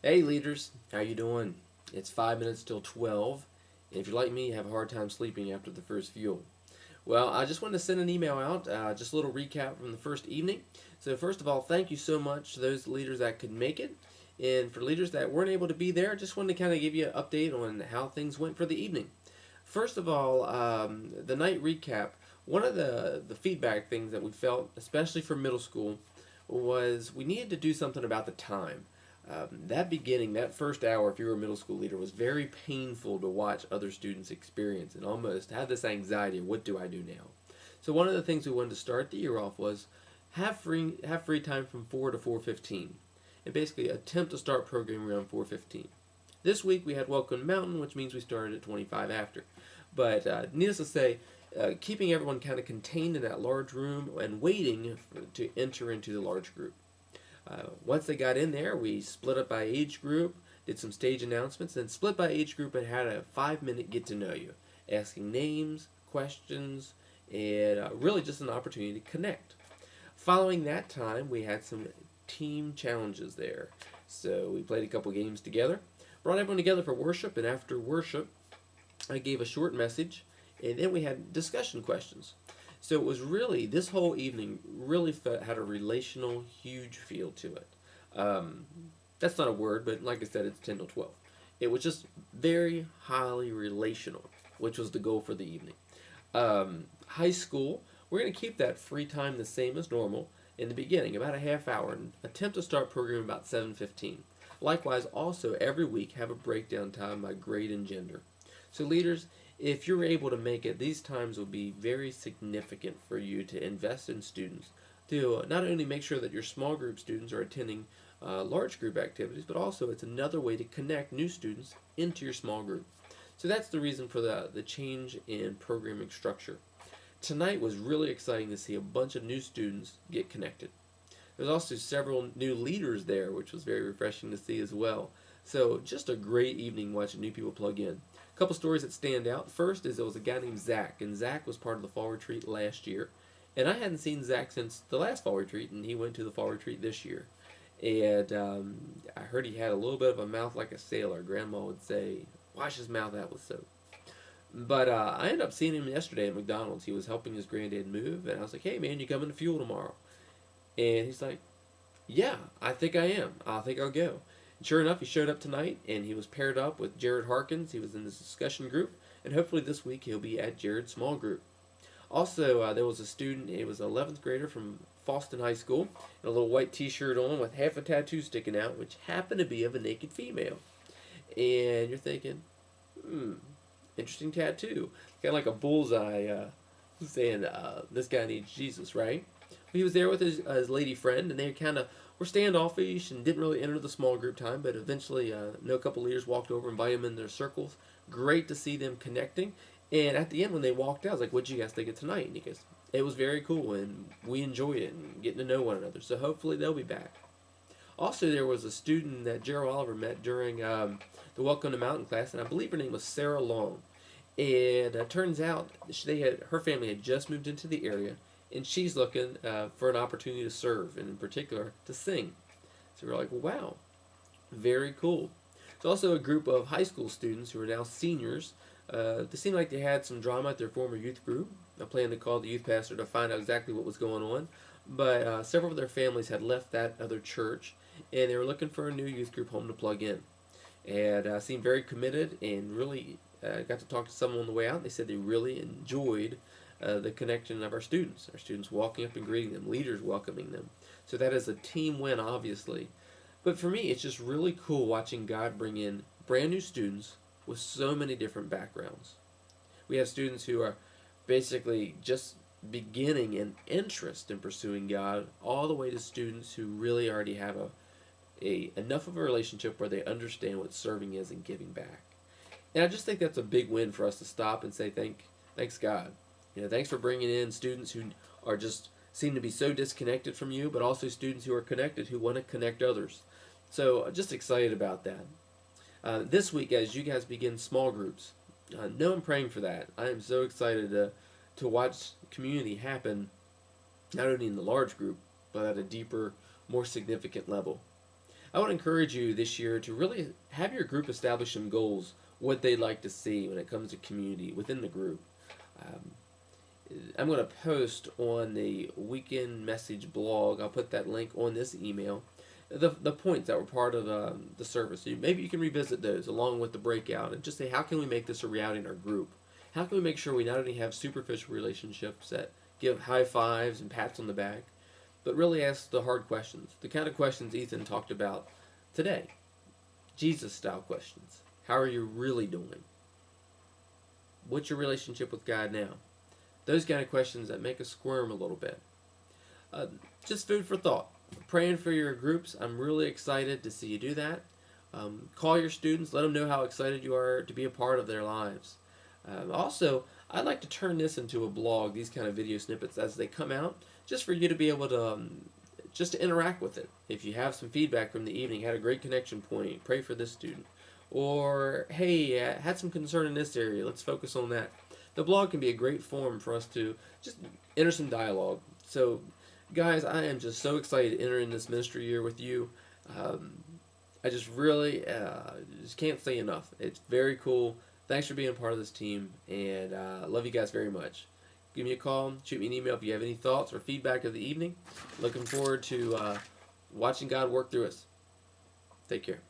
Hey leaders, how you doing? It's 5 minutes till 12. And if you're like me, you have a hard time sleeping after the first fuel. Well, I just wanted to send an email out, just a little recap from the first evening. So first of all, thank you so much to those leaders that could make it. And for leaders that weren't able to be there, just wanted to kind of give you an update on how things went for the evening. First of all, the night recap, one of the feedback things that we felt, especially for middle school, was we needed to do something about the time. That beginning, that first hour, if you were a middle school leader, was very painful to watch other students experience and almost have this anxiety of what do I do now? So one of the things we wanted to start the year off was have free time from 4 to 4:15, and basically attempt to start programming around 4:15. This week we had Welcome Mountain, which means we started at 25 after. But needless to say, keeping everyone kind of contained in that large room and waiting to enter into the large group. Once they got in there, we split up by age group, did some stage announcements, then split by age group and had a 5 minute get to know you, asking names, questions, and really just an opportunity to connect. Following that time, we had some team challenges there. So we played a couple games together, brought everyone together for worship, and after worship, I gave a short message, and then we had discussion questions. So it was really, this whole evening really had a relational, huge feel to it. Um, that's not a word, but like I said, it's 10 to 12. It was just very highly relational, which was the goal for the evening. High school, we're going to keep that free time the same as normal in the beginning, about a half hour, and attempt to start programming about 7:15. Likewise, also every week have a breakdown time by grade and gender. So leaders, if you're able to make it, these times will be very significant for you to invest in students to not only make sure that your small group students are attending large group activities, but also it's another way to connect new students into your small group. So that's the reason for the change in programming structure. Tonight was really exciting to see a bunch of new students get connected. There's also several new leaders there, which was very refreshing to see as well. So just a great evening watching new people plug in. A couple stories that stand out. First is there was a guy named Zach, and Zach was part of the fall retreat last year. And I hadn't seen Zach since the last fall retreat, and he went to the fall retreat this year. And I heard he had a little bit of a mouth like a sailor. Grandma would say, wash his mouth out with soap. But I ended up seeing him yesterday at McDonald's. He was helping his granddad move, and I was like, hey man, you coming to Fuel tomorrow? And he's like, yeah, I think I am. I think I'll go. And sure enough, he showed up tonight, and he was paired up with Jared Harkins. He was in this discussion group, and hopefully this week he'll be at Jared's small group. Also, there was a student, it was an 11th grader from Fallston High School, and a little white t-shirt on with half a tattoo sticking out, which happened to be of a naked female. And you're thinking, interesting tattoo. Kind of like a bullseye saying, this guy needs Jesus, right? He was there with his lady friend, and they kind of were standoffish and didn't really enter the small group time, but eventually, know a couple leaders walked over and invited him in their circles. Great to see them connecting. And at the end, when they walked out, I was like, what'd you guys think of tonight? And he goes, it was very cool, and we enjoyed it and getting to know one another. So hopefully they'll be back. Also, there was a student that Gerald Oliver met during the Welcome to Mountain class, and I believe her name was Sarah Long. And turns out her family had just moved into the area, and she's looking for an opportunity to serve, and in particular to sing. So we're like, wow, very cool. There's also a group of high school students who are now seniors. They seemed like they had some drama at their former youth group. I planned to call the youth pastor to find out exactly what was going on, but several of their families had left that other church, and they were looking for a new youth group home to plug in. And seemed very committed and really got to talk to someone on the way out. They said they really enjoyed the connection of our students walking up and greeting them, leaders welcoming them. So that is a team win, obviously. But for me, it's just really cool watching God bring in brand new students with so many different backgrounds. We have students who are basically just beginning an interest in pursuing God, all the way to students who really already have a enough of a relationship where they understand what serving is and giving back. And I just think that's a big win for us to stop and say thanks God. Thanks for bringing in students who are just seem to be so disconnected from you, but also students who are connected who want to connect others. So just excited about that. This week, as you guys begin small groups, know I'm praying for that. I am so excited to watch community happen, not only in the large group, but at a deeper, more significant level. I would encourage you this year to really have your group establish some goals, what they'd like to see when it comes to community within the group. Um, I'm going to post on the weekend message blog. I'll put that link on this email. The points that were part of the service. So maybe you can revisit those along with the breakout and just say, how can we make this a reality in our group? How can we make sure we not only have superficial relationships that give high fives and pats on the back, but really ask the hard questions, the kind of questions Ethan talked about today, Jesus-style questions. How are you really doing? What's your relationship with God now? Those kind of questions that make us squirm a little bit. Just food for thought. Praying for your groups. I'm really excited to see you do that. Call your students. Let them know how excited you are to be a part of their lives. Also, I'd like to turn this into a blog, these kind of video snippets as they come out, just for you to be able to just to interact with it. If you have some feedback from the evening, had a great connection point, pray for this student. Or, hey, had some concern in this area, let's focus on that. The blog can be a great forum for us to just enter some dialogue. So, guys, I am just so excited to enter in this ministry year with you. I just really just can't say enough. It's very cool. Thanks for being part of this team, and love you guys very much. Give me a call, shoot me an email if you have any thoughts or feedback of the evening. Looking forward to watching God work through us. Take care.